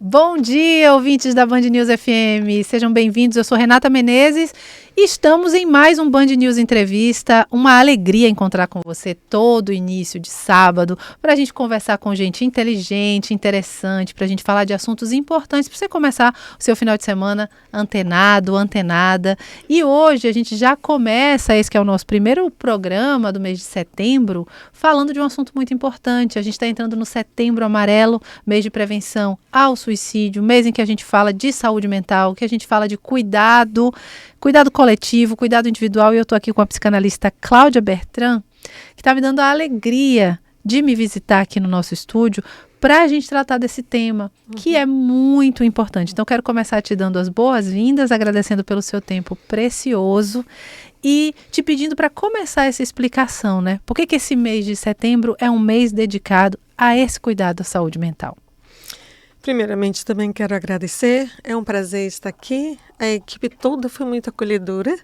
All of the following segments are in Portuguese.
Bom dia, ouvintes da Band News FM, sejam bem-vindos, eu sou Renata Menezes e estamos em mais um Band News Entrevista, uma alegria encontrar com você todo início de sábado, para a gente conversar com gente inteligente, interessante, para a gente falar de assuntos importantes, para você começar o seu final de semana antenado, antenada. E hoje a gente já começa, esse que é o nosso primeiro programa do mês de setembro, falando de um assunto muito importante. A gente está entrando no Setembro Amarelo, mês de prevenção ao suicídio, mês em que a gente fala de saúde mental, que a gente fala de cuidado coletivo, cuidado individual, e eu estou aqui com a psicanalista Cláudia Bertrand, que está me dando a alegria de me visitar aqui no nosso estúdio para a gente tratar desse tema, que é muito importante. Então, quero começar te dando as boas-vindas, agradecendo pelo seu tempo precioso e te pedindo para começar essa explicação, né? Por que esse mês de setembro é um mês dedicado a esse cuidado da saúde mental? Primeiramente, também quero agradecer. É um prazer estar aqui. A equipe toda foi muito acolhedora,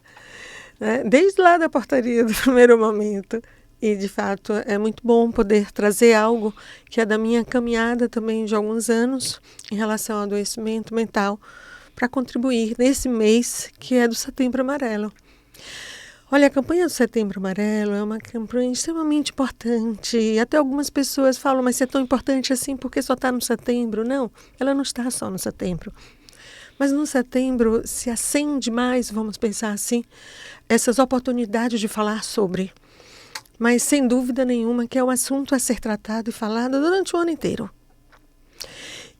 né? Desde lá da portaria do primeiro momento. E, de fato, é muito bom poder trazer algo que é da minha caminhada também de alguns anos em relação ao adoecimento mental para contribuir nesse mês que é do Setembro Amarelo. Olha, a campanha do Setembro Amarelo é uma campanha extremamente importante. E até algumas pessoas falam, mas é tão importante assim porque só está no setembro. Não, ela não está só no setembro. Mas no setembro se acende mais, vamos pensar assim, essas oportunidades de falar sobre. Mas sem dúvida nenhuma que é um assunto a ser tratado e falado durante o ano inteiro.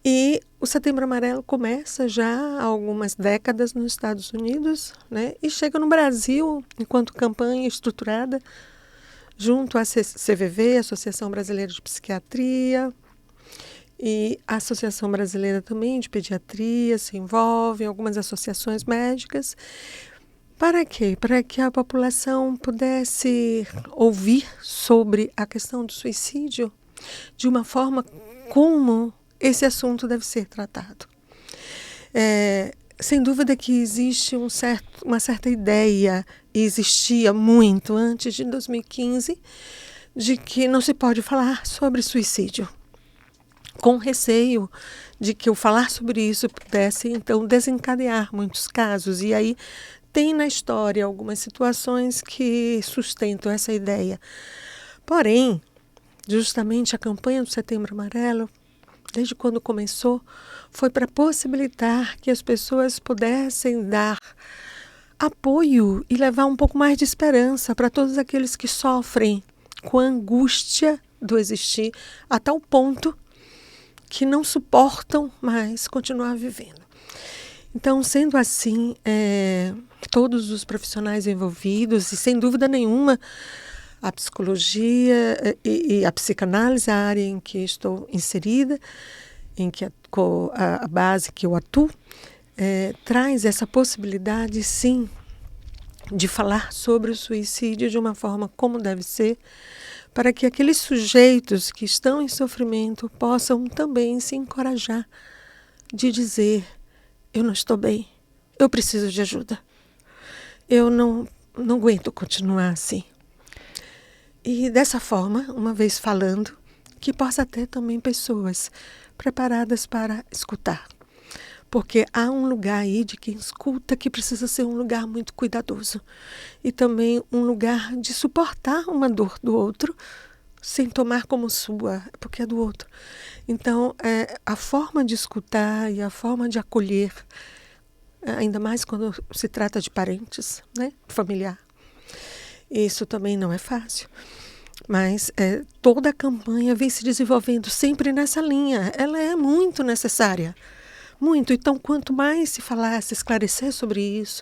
E o Setembro Amarelo começa já há algumas décadas nos Estados Unidos, né? E chega no Brasil enquanto campanha estruturada junto à CVV, Associação Brasileira de Psiquiatria, e a Associação Brasileira também de Pediatria se envolve, algumas associações médicas. Para quê? Para que a população pudesse ouvir sobre a questão do suicídio de uma forma como esse assunto deve ser tratado. Sem dúvida que existe uma certa ideia, e existia muito antes de 2015, de que não se pode falar sobre suicídio, com receio de que o falar sobre isso pudesse, então, desencadear muitos casos. E aí tem na história algumas situações que sustentam essa ideia. Porém, justamente a campanha do Setembro Amarelo, desde quando começou, foi para possibilitar que as pessoas pudessem dar apoio e levar um pouco mais de esperança para todos aqueles que sofrem com a angústia do existir a tal ponto que não suportam mais continuar vivendo. Então, sendo assim, todos os profissionais envolvidos, e sem dúvida nenhuma, a psicologia e a psicanálise, a área em que estou inserida, em que a base que eu atuo, traz essa possibilidade, sim, de falar sobre o suicídio de uma forma como deve ser, para que aqueles sujeitos que estão em sofrimento possam também se encorajar de dizer: eu não estou bem, eu preciso de ajuda, eu não aguento continuar assim. E dessa forma, uma vez falando, que possa ter também pessoas preparadas para escutar. Porque há um lugar aí de quem escuta que precisa ser um lugar muito cuidadoso. E também um lugar de suportar uma dor do outro, sem tomar como sua, porque é do outro. Então, a forma de escutar e a forma de acolher, ainda mais quando se trata de parentes, né, familiar, isso também não é fácil. Mas toda a campanha vem se desenvolvendo sempre nessa linha. Ela é muito necessária. Muito. Então, quanto mais se falar, se esclarecer sobre isso,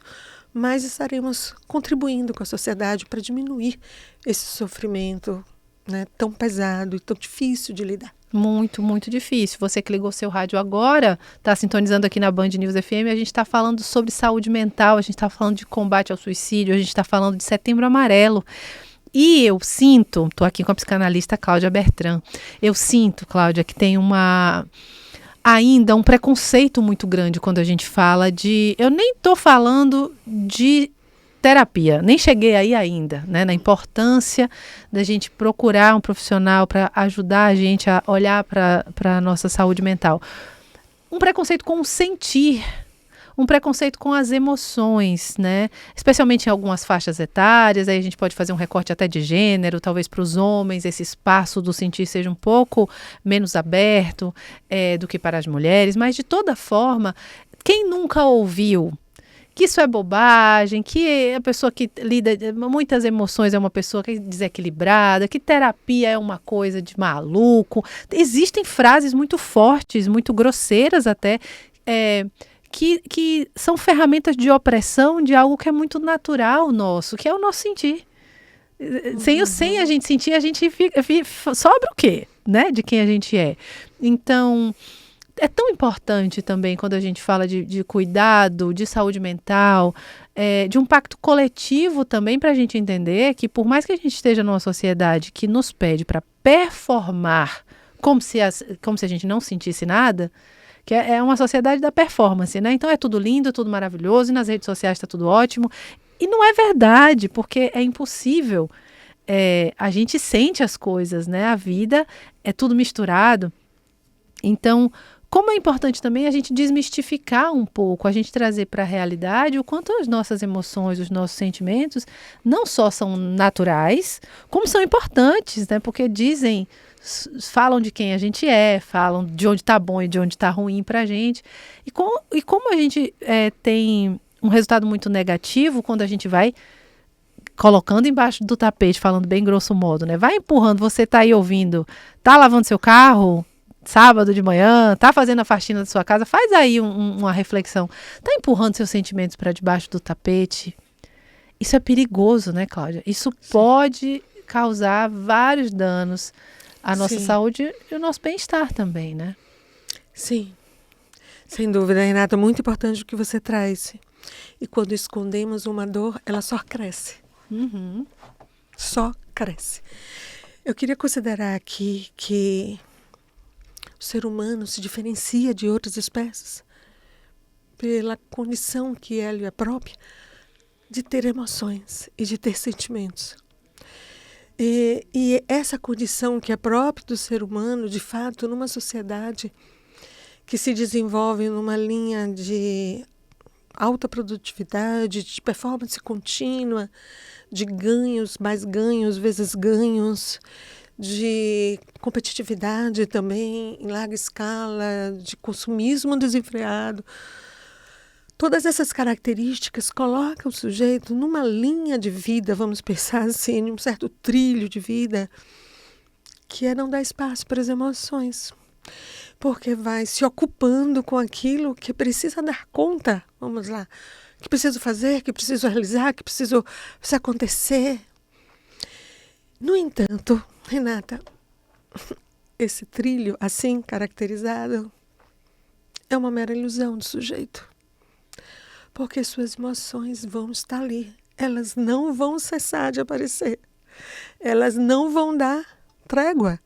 mais estaremos contribuindo com a sociedade para diminuir esse sofrimento, né, tão pesado e tão difícil de lidar. Muito, muito difícil. Você que ligou seu rádio agora, está sintonizando aqui na Band News FM, a gente está falando sobre saúde mental, a gente está falando de combate ao suicídio, a gente está falando de Setembro Amarelo. E eu sinto, estou aqui com a psicanalista Cláudia Bertrand, eu sinto, Cláudia, que tem ainda um preconceito muito grande quando a gente fala de... Eu nem estou falando de terapia, nem cheguei aí ainda, né, na importância da gente procurar um profissional para ajudar a gente a olhar para a nossa saúde mental. um preconceito com o sentir, um preconceito com as emoções, né? Especialmente em algumas faixas etárias, aí a gente pode fazer um recorte até de gênero, talvez para os homens esse espaço do sentir seja um pouco menos aberto do que para as mulheres, mas de toda forma, quem nunca ouviu que isso é bobagem, que a pessoa que lida muitas emoções é uma pessoa que é desequilibrada, que terapia é uma coisa de maluco. Existem frases muito fortes, muito grosseiras até, que são ferramentas de opressão de algo que é muito natural nosso, que é o nosso sentir. Sem a gente sentir, a gente sobra o quê, né? De quem a gente é. Então, é tão importante também quando a gente fala de cuidado, de saúde mental, de um pacto coletivo também para a gente entender que por mais que a gente esteja numa sociedade que nos pede para performar como se a gente não sentisse nada, que é uma sociedade da performance, né? Então é tudo lindo, tudo maravilhoso, e nas redes sociais está tudo ótimo. E não é verdade, porque é impossível. A gente sente as coisas, né? A vida é tudo misturado. Então, como é importante também a gente desmistificar um pouco, a gente trazer para a realidade o quanto as nossas emoções, os nossos sentimentos, não só são naturais, como são importantes, né? Porque falam de quem a gente falam de onde está bom e de onde está ruim para a gente. E como a gente tem um resultado muito negativo quando a gente vai colocando embaixo do tapete, falando bem grosso modo, né? Vai empurrando, você tá aí ouvindo, tá lavando seu carro sábado de manhã, tá fazendo a faxina da sua casa, faz aí uma reflexão. Tá empurrando seus sentimentos para debaixo do tapete? Isso é perigoso, né, Cláudia? Isso pode causar vários danos à nossa saúde e ao nosso bem-estar também, né? Sim, sem dúvida, Renata, muito importante o que você traz. E quando escondemos uma dor, ela só cresce. Uhum. Só cresce. Eu queria considerar aqui que o ser humano se diferencia de outras espécies pela condição que ele é própria de ter emoções e de ter sentimentos. E essa condição que é própria do ser humano, de fato, numa sociedade que se desenvolve numa linha de alta produtividade, de performance contínua, de ganhos, mais ganhos, vezes ganhos, de competitividade também em larga escala, de consumismo desenfreado. Todas essas características colocam o sujeito numa linha de vida, vamos pensar assim, num certo trilho de vida, que é não dar espaço para as emoções. Porque vai se ocupando com aquilo que precisa dar conta, vamos lá, que preciso fazer, que preciso realizar, que preciso acontecer. No entanto, Renata, esse trilho assim caracterizado é uma mera ilusão do sujeito. Porque suas emoções vão estar ali. Elas não vão cessar de aparecer. Elas não vão dar trégua.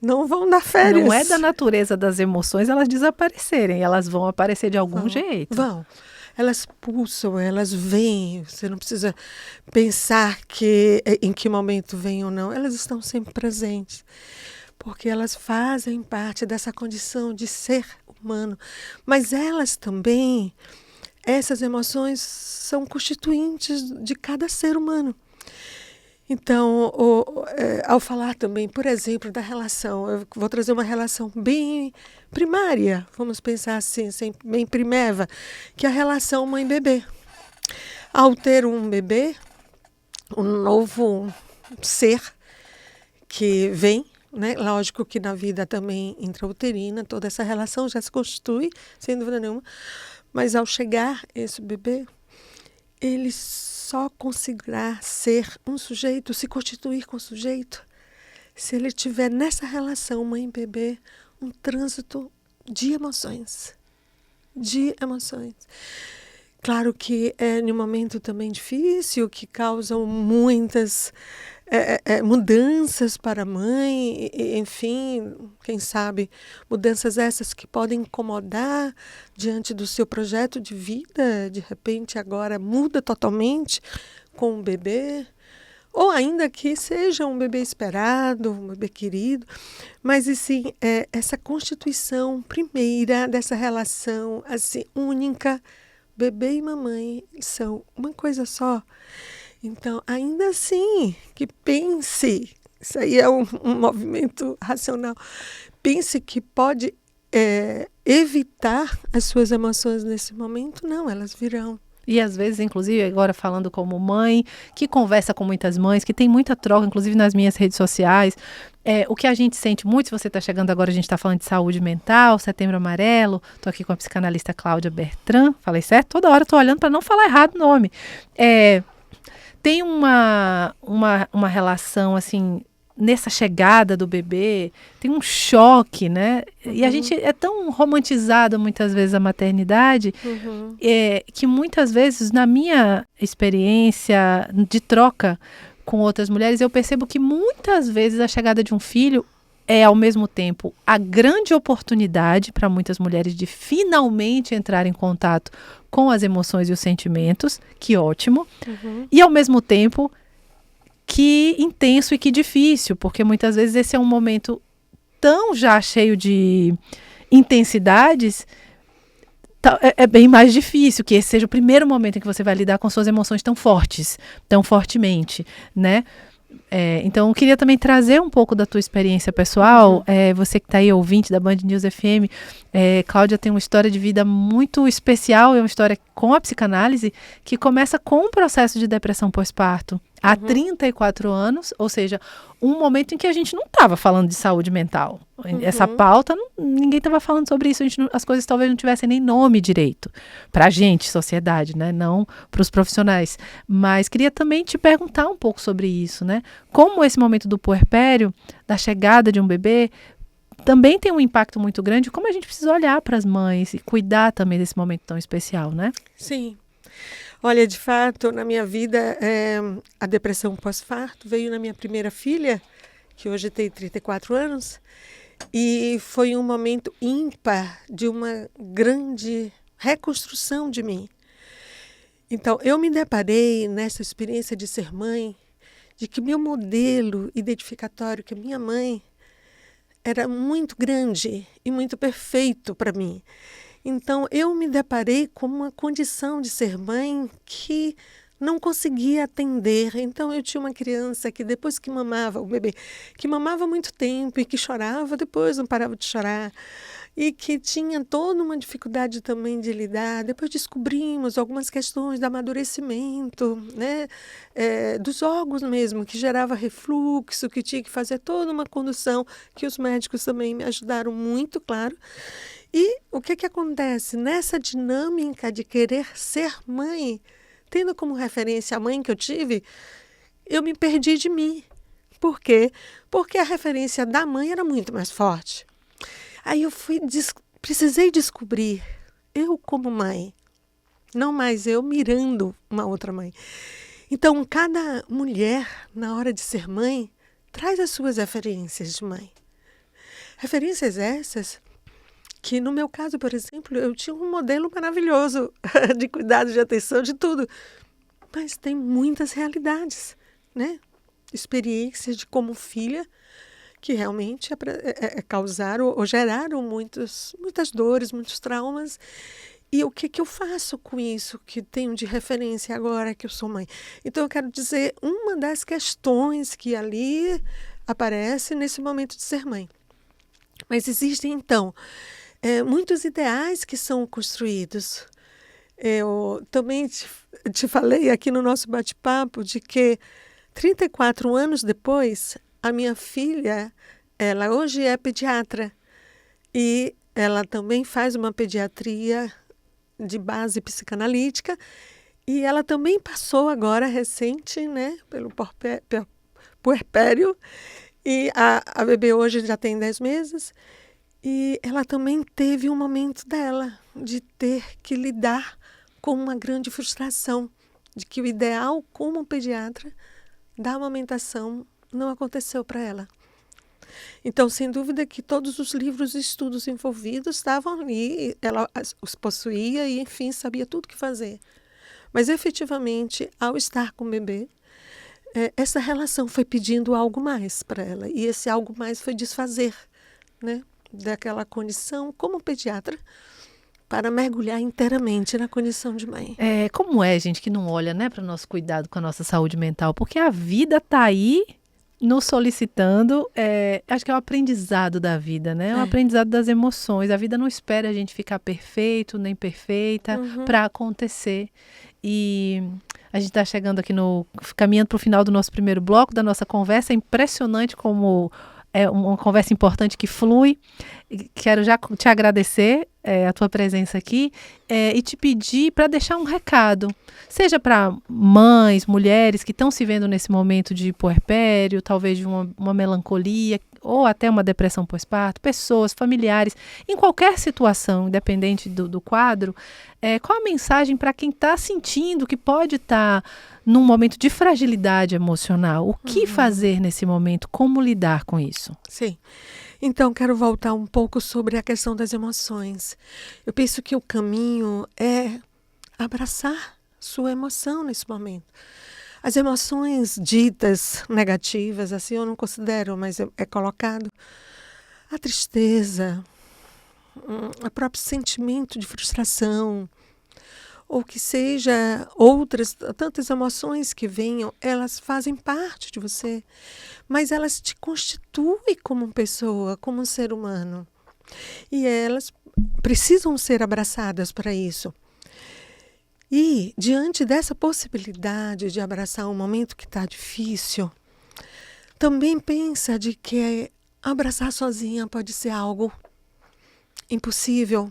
Não vão dar férias. Não é da natureza das emoções elas desaparecerem. Elas vão aparecer de algum jeito. Vão. Elas pulsam, elas vêm. Você não precisa pensar em que momento vêm ou não. Elas estão sempre presentes. Porque elas fazem parte dessa condição de ser humano. Mas elas também, essas emoções são constituintes de cada ser humano. Então, ao falar também, por exemplo, da relação, eu vou trazer uma relação bem primária, vamos pensar assim, bem primeva, que é a relação mãe-bebê. Ao ter um bebê, um novo ser que vem, né? Lógico que na vida também intrauterina, toda essa relação já se constitui, sem dúvida nenhuma, mas ao chegar esse bebê, ele só conseguirá ser um sujeito, se constituir com sujeito, se ele tiver nessa relação mãe-bebê um trânsito de emoções. De emoções. Claro que é num momento também difícil, que causam muitas mudanças para a mãe, enfim, quem sabe, mudanças essas que podem incomodar diante do seu projeto de vida, de repente agora muda totalmente com o bebê, ou ainda que seja um bebê esperado, um bebê querido, mas assim, essa constituição primeira dessa relação assim única, bebê e mamãe são uma coisa só. Então, ainda assim, que pense, isso aí é um movimento racional, pense que pode evitar as suas emoções nesse momento, não, elas virão. E às vezes, inclusive, agora falando como mãe, que conversa com muitas mães, que tem muita troca, inclusive nas minhas redes sociais, o que a gente sente muito, se você está chegando agora, a gente está falando de saúde mental, Setembro Amarelo, estou aqui com a psicanalista Cláudia Bertrand, falei certo? Toda hora estou olhando para não falar errado o nome. Tem uma relação, assim, nessa chegada do bebê, tem um choque, né? E a gente é tão romantizada muitas vezes a maternidade, que muitas vezes, na minha experiência de troca com outras mulheres, eu percebo que muitas vezes a chegada de um filho é, ao mesmo tempo, a grande oportunidade para muitas mulheres de finalmente entrar em contato com as emoções e os sentimentos, que ótimo, e ao mesmo tempo que intenso e que difícil, porque muitas vezes esse é um momento tão já cheio de intensidades, é bem mais difícil que esse seja o primeiro momento em que você vai lidar com suas emoções tão fortes, tão fortemente, né? Então, eu queria também trazer um pouco da tua experiência pessoal. Você que está aí, ouvinte da Band News FM, Cláudia tem uma história de vida muito especial, é uma história com a psicanálise que começa com um processo de depressão pós-parto há 34 anos, ou seja, um momento em que a gente não estava falando de saúde mental. Essa pauta, ninguém estava falando sobre isso, as coisas talvez não tivessem nem nome direito para a gente, sociedade, né? Não para os profissionais. Mas queria também te perguntar um pouco sobre isso, né? Como esse momento do puerpério, da chegada de um bebê, também tem um impacto muito grande, como a gente precisa olhar para as mães e cuidar também desse momento tão especial, né? Sim. Olha, de fato, na minha vida, a depressão pós-parto veio na minha primeira filha, que hoje tem 34 anos, e foi um momento ímpar de uma grande reconstrução de mim. Então, eu me deparei nessa experiência de ser mãe, de que meu modelo identificatório, que a minha mãe, era muito grande e muito perfeito para mim. Então, eu me deparei com uma condição de ser mãe que não conseguia atender. Então, eu tinha uma criança que depois que mamava, o bebê, que mamava muito tempo e que chorava, depois não parava de chorar. E que tinha toda uma dificuldade também de lidar. Depois descobrimos algumas questões do amadurecimento, né? Dos órgãos mesmo, que gerava refluxo, que tinha que fazer toda uma condução, que os médicos também me ajudaram muito, claro. E o que acontece? Nessa dinâmica de querer ser mãe, tendo como referência a mãe que eu tive, eu me perdi de mim. Por quê? Porque a referência da mãe era muito mais forte. Aí eu precisei descobrir, eu como mãe, não mais eu mirando uma outra mãe. Então, cada mulher, na hora de ser mãe, traz as suas referências de mãe. Referências essas que, no meu caso, por exemplo, eu tinha um modelo maravilhoso de cuidado, de atenção, de tudo. Mas tem muitas realidades, né? Experiências de como filha que realmente causaram ou geraram muitas dores, muitos traumas. E o que eu faço com isso que tenho de referência agora que eu sou mãe? Então, eu quero dizer uma das questões que ali aparece nesse momento de ser mãe. Mas existem, então, muitos ideais que são construídos. Eu também te falei aqui no nosso bate-papo de que 34 anos depois, a minha filha, ela hoje é pediatra e ela também faz uma pediatria de base psicanalítica e ela também passou agora recente, né, pelo puerpério e a bebê hoje já tem 10 meses. E ela também teve um momento dela de ter que lidar com uma grande frustração, de que o ideal como pediatra da amamentação não aconteceu para ela. Então, sem dúvida que todos os livros e estudos envolvidos estavam ali, ela os possuía e, enfim, sabia tudo o que fazer. Mas, efetivamente, ao estar com o bebê, essa relação foi pedindo algo mais para ela. E esse algo mais foi desfazer, né, daquela condição como pediatra, para mergulhar inteiramente na condição de mãe. Como é, gente, que não olha, né, para o nosso cuidado com a nossa saúde mental? Porque a vida está aí nos solicitando, acho que é o aprendizado da vida, né? É o aprendizado das emoções. A vida não espera a gente ficar perfeito, nem perfeita, para acontecer. E a gente está chegando aqui caminhando para o final do nosso primeiro bloco da nossa conversa. É impressionante como é uma conversa importante que flui. Quero já te agradecer a tua presença aqui e te pedir para deixar um recado, seja para mães, mulheres que estão se vendo nesse momento de puerpério, talvez de uma melancolia ou até uma depressão pós-parto, pessoas, familiares, em qualquer situação, independente do quadro, qual a mensagem para quem está sentindo que pode estar num momento de fragilidade emocional? O que fazer nesse momento? Como lidar com isso? Sim. Então, quero voltar um pouco sobre a questão das emoções. Eu penso que o caminho é abraçar sua emoção nesse momento. As emoções ditas negativas, assim eu não considero, mas é colocado. A tristeza, o próprio sentimento de frustração, ou que seja outras, tantas emoções que venham, elas fazem parte de você, mas elas te constituem como pessoa, como um ser humano. E elas precisam ser abraçadas para isso. E, diante dessa possibilidade de abraçar um momento que está difícil, também pensa de que abraçar sozinha pode ser algo impossível,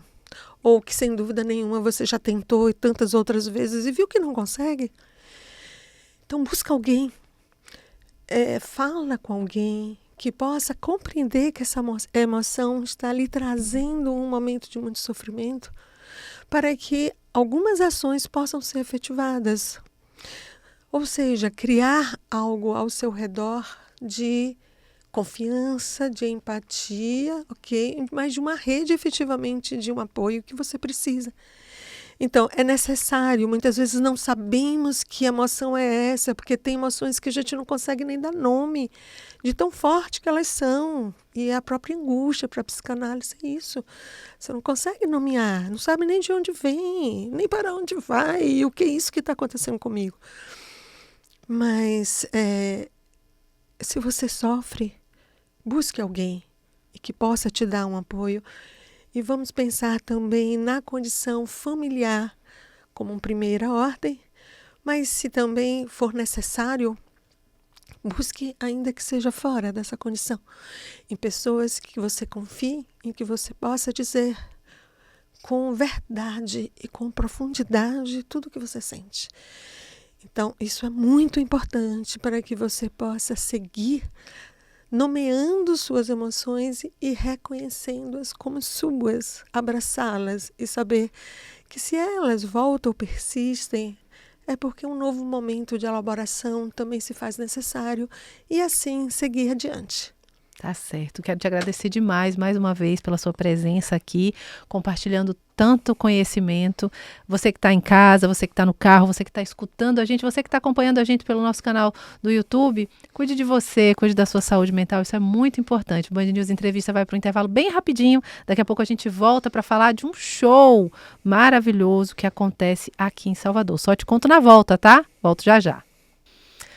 ou que sem dúvida nenhuma você já tentou e tantas outras vezes e viu que não consegue. Então busca alguém, fala com alguém que possa compreender que essa emoção está lhe trazendo um momento de muito sofrimento, para que algumas ações possam ser efetivadas. Ou seja, criar algo ao seu redor de confiança, de empatia, ok? Mas de uma rede efetivamente de um apoio que você precisa. Então, é necessário, muitas vezes não sabemos que emoção é essa, porque tem emoções que a gente não consegue nem dar nome, de tão forte que elas são. E a própria angústia para a psicanálise é isso. Você não consegue nomear, não sabe nem de onde vem, nem para onde vai, e o que é isso que está acontecendo comigo. Mas, se você sofre, busque alguém que possa te dar um apoio. E vamos pensar também na condição familiar como primeira ordem, mas se também for necessário, busque ainda que seja fora dessa condição, em pessoas que você confie, em que você possa dizer com verdade e com profundidade tudo o que você sente. Então, isso é muito importante para que você possa seguir nomeando suas emoções e reconhecendo-as como suas, abraçá-las e saber que se elas voltam ou persistem, é porque um novo momento de elaboração também se faz necessário e assim seguir adiante. Tá certo. Quero te agradecer demais, mais uma vez, pela sua presença aqui, compartilhando tanto conhecimento. Você que está em casa, você que está no carro, você que está escutando a gente, você que está acompanhando a gente pelo nosso canal do YouTube, cuide de você, cuide da sua saúde mental, isso é muito importante. O Band News Entrevista vai para um intervalo bem rapidinho, daqui a pouco a gente volta para falar de um show maravilhoso que acontece aqui em Salvador. Só te conto na volta, tá? Volto já já.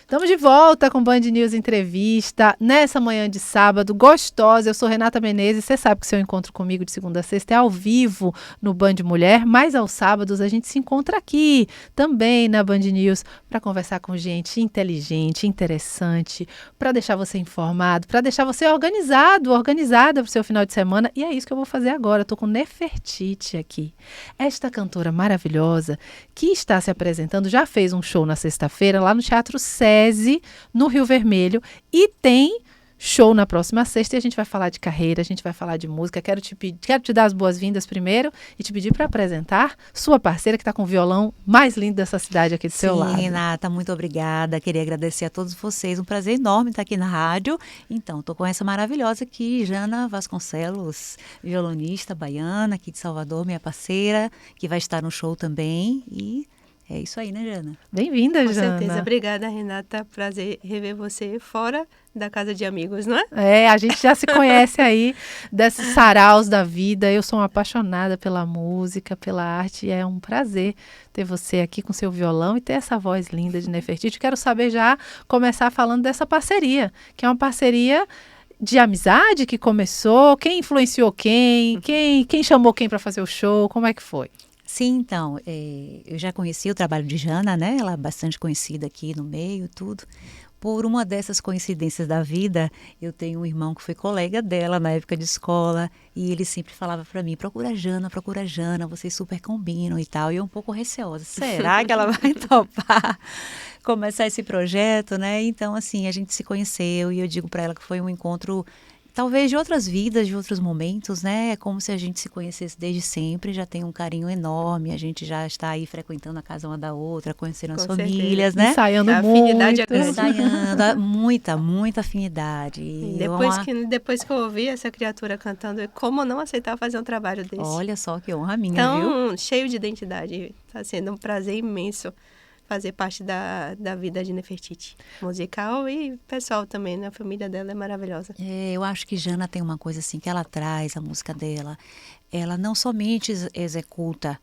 Estamos de volta com o Band News Entrevista, nessa manhã de sábado, gostosa. Eu sou Renata Menezes, você sabe que seu encontro comigo de segunda a sexta é ao vivo no Band Mulher, mas aos sábados a gente se encontra aqui, também na Band News, para conversar com gente inteligente, interessante, para deixar você informado, para deixar você organizada para o seu final de semana. E é isso que eu vou fazer agora, estou com Nefertiti aqui. Esta cantora maravilhosa que está se apresentando, já fez um show na sexta-feira lá no Teatro SESI, no Rio Vermelho, e tem show na próxima sexta e a gente vai falar de carreira, a gente vai falar de música. Quero te dar as boas-vindas primeiro e te pedir para apresentar sua parceira que está com o violão mais lindo dessa cidade aqui do seu lado. Sim, Renata, muito obrigada. Queria agradecer a todos vocês. Um prazer enorme estar aqui na rádio. Então, estou com essa maravilhosa aqui, Jana Vasconcelos, violonista baiana aqui de Salvador, minha parceira, que vai estar no show também. E É isso aí, né, Jana? Bem-vinda, Com Jana. certeza. Obrigada, Renata. Prazer rever você fora da casa de amigos, não é? É, a gente já se conhece aí desses saraus da vida. Eu sou uma apaixonada pela música, pela arte, e é um prazer ter você aqui com seu violão e ter essa voz linda de Nefertiti. Quero saber já, começar falando dessa parceria, que é uma parceria de amizade que começou, quem influenciou quem chamou quem para fazer o show, como é que foi? Sim, então, eu já conheci o trabalho de Jana, né? Ela é bastante conhecida aqui no meio, tudo. Por uma dessas coincidências da vida, eu tenho um irmão que foi colega dela na época de escola e ele sempre falava para mim, procura Jana, vocês super combinam e tal. E eu um pouco receosa, será que ela vai topar começar esse projeto, né? Então, assim, a gente se conheceu e eu digo para ela que foi um encontro talvez de outras vidas, de outros momentos, né? É como se a gente se conhecesse desde sempre, já tem um carinho enorme, a gente já está aí frequentando a casa uma da outra, conhecendo as Com famílias, certeza. né? Ensaiando A afinidade é muito. grande. Ensaiando, muita afinidade. E E depois que eu ouvi essa criatura cantando, como não aceitar fazer um trabalho desse? olha só que honra minha, viu? Tão cheio de identidade. Está sendo um prazer imenso fazer parte da vida de Nefertiti. Musical e pessoal também, né? A família dela é maravilhosa. Eu acho que Jana tem uma coisa assim que ela traz, a música dela. Ela não somente executa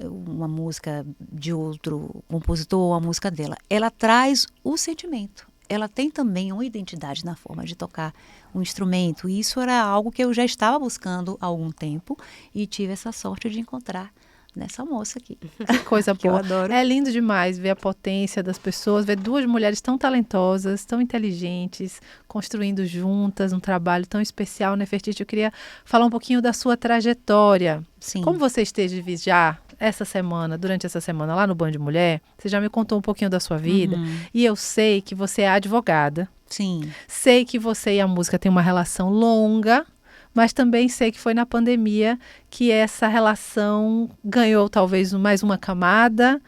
uma música de outro compositor ou a música dela. Ela traz o sentimento. Ela tem também uma identidade na forma de tocar um instrumento. E isso era algo que eu já estava buscando há algum tempo e tive essa sorte de encontrar nessa moça aqui. Que coisa Que eu boa. adoro. É lindo demais ver a potência das pessoas, ver duas mulheres tão talentosas, tão inteligentes, construindo juntas um trabalho tão especial, Nefertiti. Eu queria falar um pouquinho da sua trajetória. Sim. Como você esteve já essa semana, durante essa semana lá no Band Mulher, você já me contou um pouquinho da sua vida e eu sei que você é advogada. Sim. Sei que você e a música têm uma relação longa, mas também sei que foi na pandemia que essa relação ganhou talvez mais uma camada.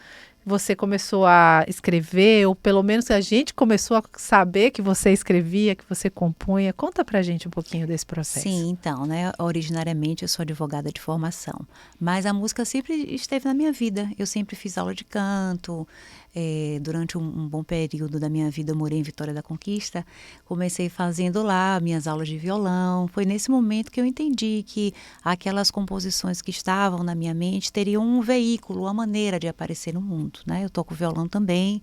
Você começou a escrever, ou pelo menos a gente começou a saber que você escrevia, que você compunha. Conta pra gente um pouquinho desse processo. Sim, então, né? Originariamente eu sou advogada de formação, mas a música sempre esteve na minha vida. Eu sempre fiz aula de canto. Durante um bom período da minha vida, eu morei em Vitória da Conquista. Comecei fazendo lá minhas aulas de violão. Foi nesse momento que eu entendi que aquelas composições que estavam na minha mente teriam um veículo, uma maneira de aparecer no mundo, né? Eu toco violão também.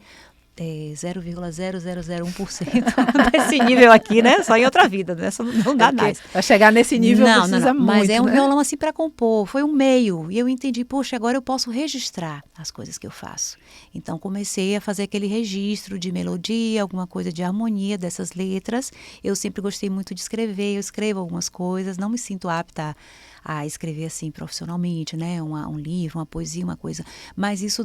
0,0001% desse nível aqui, né? Só em outra vida, né? Não dá mais. Para chegar nesse nível precisa muito, mas é um né? violão assim para compor, foi um meio. E eu entendi, poxa, agora eu posso registrar as coisas que eu faço. Então comecei a fazer aquele registro de melodia, alguma coisa de harmonia dessas letras. Eu sempre gostei muito de escrever, eu escrevo algumas coisas, não me sinto apta a escrever assim profissionalmente, né? Um livro, uma poesia, uma coisa. Mas isso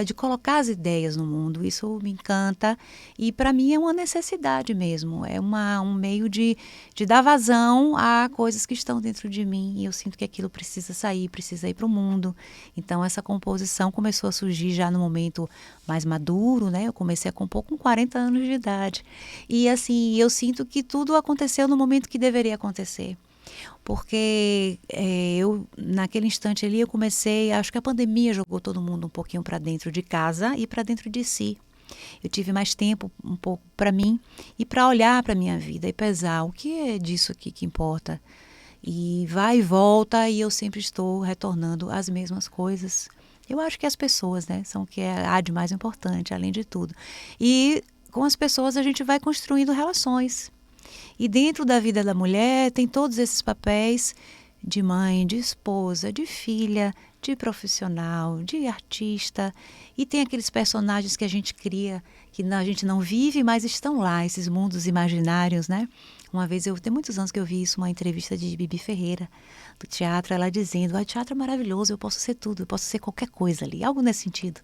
de colocar as ideias no mundo, isso me encanta. E para mim é uma necessidade mesmo. É um meio de dar vazão a coisas que estão dentro de mim. E eu sinto que aquilo precisa sair, precisa ir para o mundo. Então essa composição começou a surgir já no momento mais maduro, né? Eu comecei a compor com 40 anos de idade. E assim, eu sinto que tudo aconteceu no momento que deveria acontecer. Porque eu, naquele instante ali, eu comecei, acho que a pandemia jogou todo mundo um pouquinho para dentro de casa e para dentro de si. Eu tive mais tempo um pouco para mim e para olhar para a minha vida e pesar o que é disso aqui que importa. E vai e volta e eu sempre estou retornando às mesmas coisas. Eu acho que as pessoas, né, são o que há de mais importante, além de tudo. E com as pessoas a gente vai construindo relações. E dentro da vida da mulher tem todos esses papéis de mãe, de esposa, de filha, de profissional, de artista. E tem aqueles personagens que a gente cria, que a gente não vive, mas estão lá, esses mundos imaginários, né? Uma vez, tem muitos anos que eu vi isso, uma entrevista de Bibi Ferreira, do teatro, ela dizendo, o teatro é maravilhoso, eu posso ser tudo, eu posso ser qualquer coisa ali, algo nesse sentido.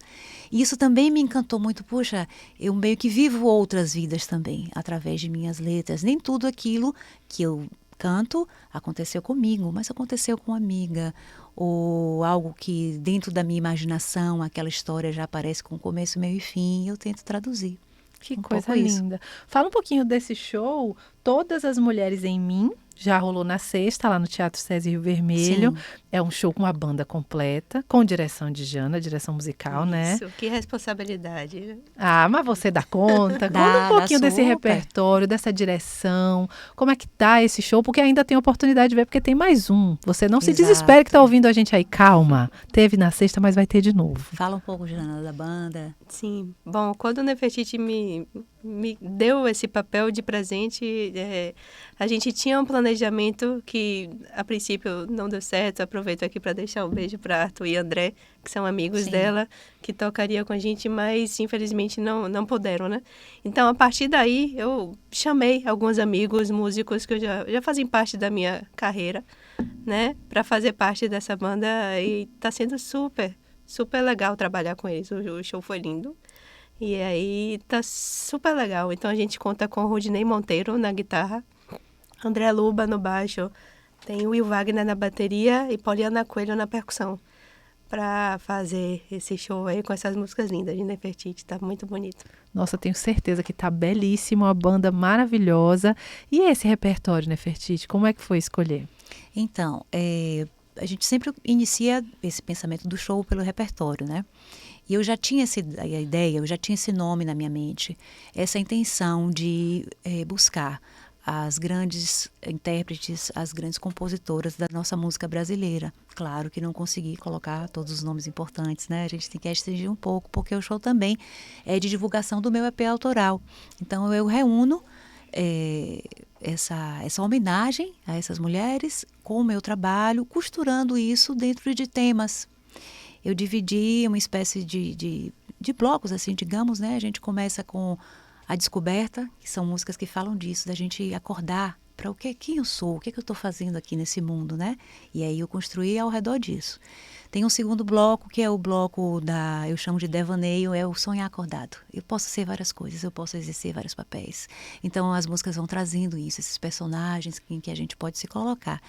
E isso também me encantou muito, puxa, eu meio que vivo outras vidas também, através de minhas letras. Nem tudo aquilo que eu canto aconteceu comigo, mas aconteceu com uma amiga, ou algo que dentro da minha imaginação, aquela história já aparece com começo, meio e fim, e eu tento traduzir. Que coisa linda. Fala um pouquinho desse show, Todas as Mulheres em Mim, já rolou na sexta, lá no Teatro César Rio Vermelho. Sim. É um show com uma banda completa, com direção de Jana, direção musical, né? Isso, que responsabilidade. Ah, mas você dá conta? Conta Dá um pouquinho desse super. repertório, dessa direção. Como é que tá esse show? Porque ainda tem oportunidade de ver, porque tem mais um. Você não se Exato. desespere que tá ouvindo a gente aí. Calma. Teve na sexta, mas vai ter de novo. Fala um pouco, Jana, da banda. Sim. Bom, quando o Nefertiti me deu esse papel de presente, a gente tinha um planejamento que, a princípio, não deu certo. Aproveito aqui para deixar um beijo para Arthur e André, que são amigos Sim. dela, que tocaria com a gente, mas, infelizmente, não puderam, né? Então, a partir daí, eu chamei alguns amigos, músicos, que já fazem parte da minha carreira, né? Para fazer parte dessa banda, e tá sendo super legal trabalhar com eles. O show foi lindo. E aí tá super legal. Então a gente conta com o Rudinei Monteiro na guitarra, André Luba no baixo, tem Will Wagner na bateria e Poliana Coelho na percussão, para fazer esse show aí com essas músicas lindas de Nefertiti. Tá muito bonito. Nossa, tenho certeza que tá belíssimo, uma banda maravilhosa. E esse repertório, Nefertiti, como é que foi escolher? Então, a gente sempre inicia esse pensamento do show pelo repertório, né? E eu já tinha essa ideia, eu já tinha esse nome na minha mente, essa intenção de buscar as grandes intérpretes, as grandes compositoras da nossa música brasileira. Claro que não consegui colocar todos os nomes importantes, né? A gente tem que restringir um pouco, porque o show também é de divulgação do meu EP autoral. Então, eu reúno essa homenagem a essas mulheres com o meu trabalho, costurando isso dentro de temas. Eu dividi uma espécie de blocos, assim, digamos, né? A gente começa com a descoberta, que são músicas que falam disso, da gente acordar para quem eu sou, o que eu estou fazendo aqui nesse mundo, né? E aí eu construí ao redor disso. Tem um segundo bloco, que é o bloco eu chamo de devaneio, é o sonhar acordado. Eu posso ser várias coisas, eu posso exercer vários papéis. Então as músicas vão trazendo isso, esses personagens em que a gente pode se colocar.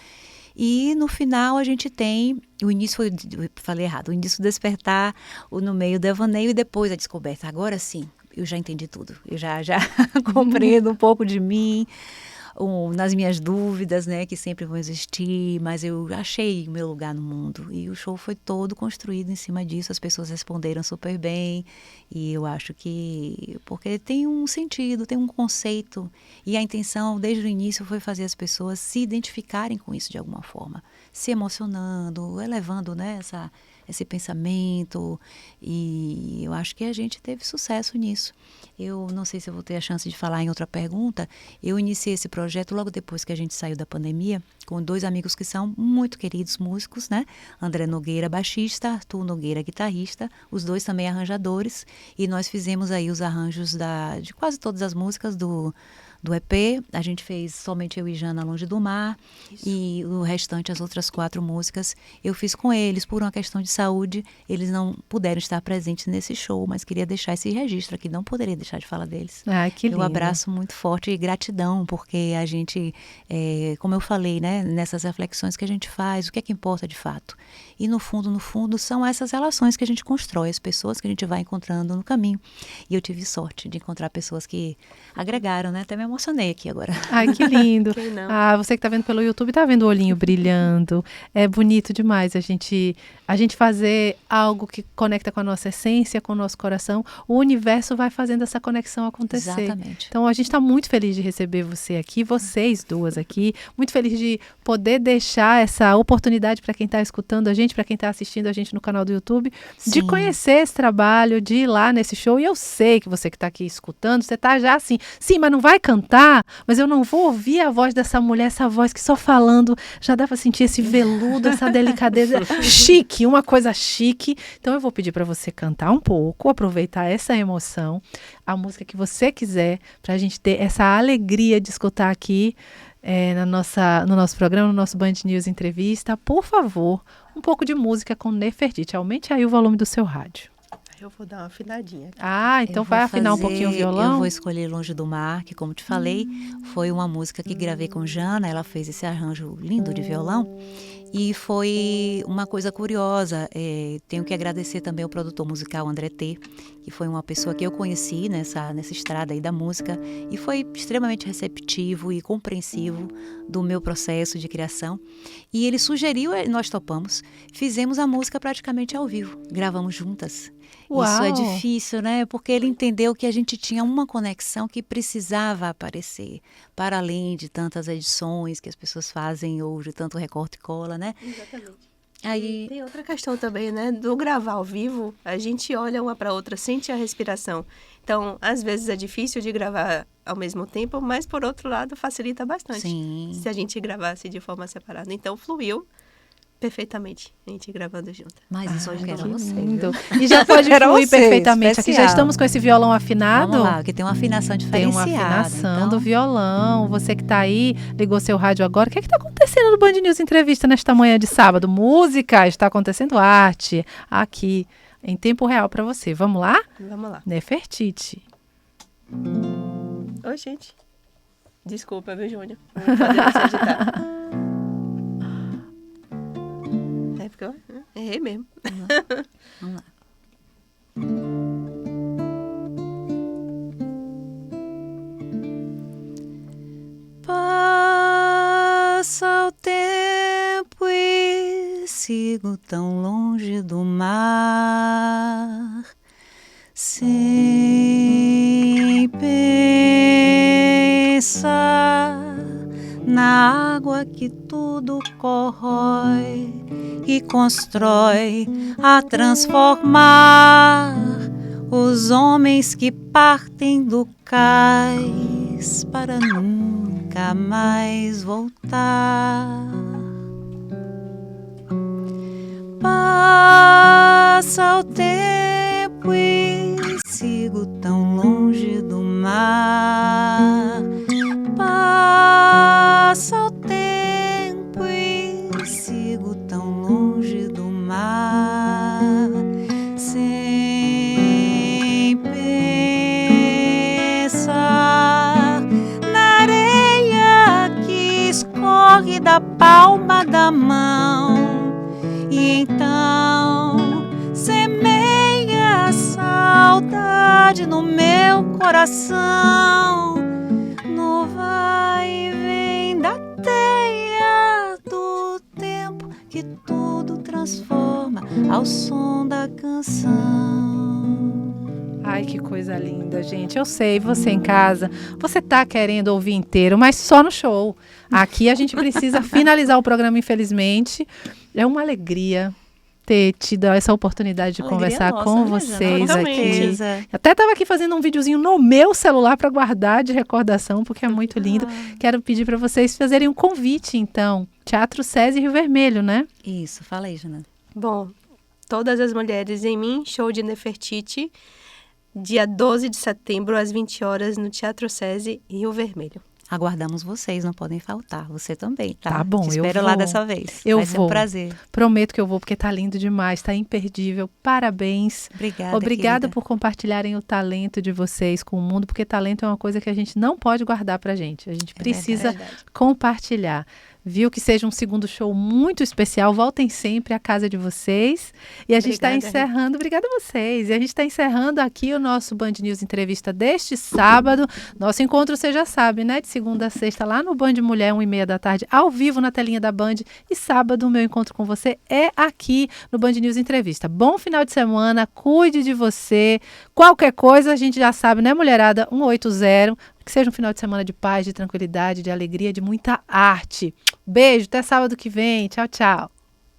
E no final a gente tem o início, eu falei errado, o início do despertar, o no meio do devaneio e depois a descoberta. Agora sim, eu já entendi tudo, eu já compreendo um pouco de mim, nas minhas dúvidas, né, que sempre vão existir, mas eu achei o meu lugar no mundo. E o show foi todo construído em cima disso, as pessoas responderam super bem, e eu acho que, porque tem um sentido, tem um conceito, e a intenção desde o início foi fazer as pessoas se identificarem com isso de alguma forma, se emocionando, elevando, né, esse pensamento, e eu acho que a gente teve sucesso nisso. Eu não sei se eu vou ter a chance de falar em outra pergunta. Eu iniciei esse projeto logo depois que a gente saiu da pandemia, com 2 amigos que são muito queridos músicos, né? André Nogueira, baixista, Arthur Nogueira, guitarrista, os 2 também arranjadores, e nós fizemos aí os arranjos de quase todas as músicas do EP. A gente fez somente eu e Jana Longe do Mar. Isso. E o restante, as outras 4 músicas, eu fiz com eles. Por uma questão de saúde, eles não puderam estar presentes nesse show, mas queria deixar esse registro aqui, não poderia deixar de falar deles. Ah, que lindo. Eu abraço muito forte e gratidão, porque a gente, como eu falei, né, nessas reflexões que a gente faz, o que é que importa de fato? E no fundo, são essas relações que a gente constrói, as pessoas que a gente vai encontrando no caminho. E eu tive sorte de encontrar pessoas que agregaram, né? Até me emocionei aqui agora. Ai, que lindo. Quem não? Ah, você que está vendo pelo YouTube, está vendo o olhinho brilhando. É bonito demais a gente fazer algo que conecta com a nossa essência, com o nosso coração. O universo vai fazendo essa conexão acontecer. Exatamente. Então, a gente está muito feliz de receber você aqui, vocês 2 aqui. Muito feliz de poder deixar essa oportunidade para quem está escutando a gente, para quem está assistindo a gente no canal do YouTube, Sim. de conhecer esse trabalho, de ir lá nesse show. E eu sei que você que está aqui escutando, você está já assim, sim, mas não vai cantar, mas eu não vou ouvir a voz dessa mulher, essa voz que só falando já dá para sentir esse veludo, essa delicadeza chique, uma coisa chique. Então eu vou pedir para você cantar um pouco, aproveitar essa emoção, a música que você quiser, para a gente ter essa alegria de escutar aqui no nosso programa, no nosso Band News Entrevista. Por favor, um pouco de música com Nefertiti. Aumente aí o volume do seu rádio. Eu vou dar uma afinadinha aqui. Ah, então vai afinar um pouquinho o violão? Eu vou escolher Longe do Mar, que, como te falei, foi uma música que gravei com Jana. Ela fez esse arranjo lindo de violão. E foi uma coisa curiosa. Tenho que agradecer também ao produtor musical André T, que foi uma pessoa que eu conheci nessa estrada aí da música e foi extremamente receptivo e compreensivo do meu processo de criação. E ele sugeriu, nós topamos, fizemos a música praticamente ao vivo, gravamos juntas. Uau. Isso é difícil, né? Porque ele entendeu que a gente tinha uma conexão que precisava aparecer, para além de tantas edições que as pessoas fazem hoje, tanto recorte e cola, né? Exatamente. Aí, Tem outra questão também, né? Do gravar ao vivo, a gente olha uma para outra, sente a respiração. Então, às vezes é difícil de gravar ao mesmo tempo, mas por outro lado facilita bastante. sim. Se a gente gravasse de forma separada. Então, fluiu perfeitamente a gente gravando junto. Mas isso eu quero Que você. lindo. E já pode Era fluir você, perfeitamente. Aqui já especial. estamos com esse violão afinado. Vamos lá, porque tem uma afinação Tem diferenciada. uma afinação então, do violão. Você que está aí, ligou seu rádio agora. O que está acontecendo no Band News Entrevista nesta manhã de sábado? Música, está acontecendo arte aqui, em tempo real para você. Vamos lá? Vamos lá. Nefertiti. Oi, gente. Desculpa, viu, Júnior? Vou fazer você agitar. É porque eu errei mesmo. vamos lá. Passa o tempo e sigo tão longe do mar, sem pensar na água que tudo corrói e constrói a transformar os homens que partem do cais para nunca mais voltar. Passa o tempo e sigo tão longe do mar. Passa o tempo e sigo tão longe do mar, sem pensar na areia que escorre da palma da mão. E então semeia a saudade no meu coração, no vai e vem da teia do tempo que tudo transforma ao som da canção. Ai, que coisa linda, gente. Eu sei, você em casa, você tá querendo ouvir inteiro, mas só no show. Aqui a gente precisa finalizar o programa, infelizmente. É uma alegria ter tido essa oportunidade de Alegria conversar nossa, com né, vocês Jana? aqui. Certeza. Até estava aqui fazendo um videozinho no meu celular para guardar de recordação, porque é muito lindo. Quero pedir para vocês fazerem um convite, então. Teatro SESI Rio Vermelho, né? Isso, fala aí, Jana. Bom, Todas as Mulheres em Mim, show de Nefertiti, dia 12 de setembro, às 20 horas, no Teatro SESI, Rio Vermelho. Aguardamos vocês, não podem faltar. Você também, tá? Tá bom, Te eu espero vou. lá dessa vez. Eu Vai ser vou. um prazer. Prometo que eu vou, porque tá lindo demais, tá imperdível. Parabéns. Obrigada, Obrigada querida. por compartilharem o talento de vocês com o mundo, porque talento é uma coisa que a gente não pode guardar pra gente. A gente precisa compartilhar. Viu? Que seja um segundo show muito especial. Voltem sempre à casa de vocês. E a gente está Obrigada, encerrando. Obrigada a vocês. E a gente está encerrando aqui o nosso Band News Entrevista deste sábado. Nosso encontro, você já sabe, né? De segunda a sexta, lá no Band Mulher, 1h30 da tarde, ao vivo na telinha da Band. E sábado, o meu encontro com você é aqui no Band News Entrevista. Bom final de semana. Cuide de você. Qualquer coisa, a gente já sabe, né, mulherada? 180. Que seja um final de semana de paz, de tranquilidade, de alegria, de muita arte. Beijo, até sábado que vem. Tchau, tchau.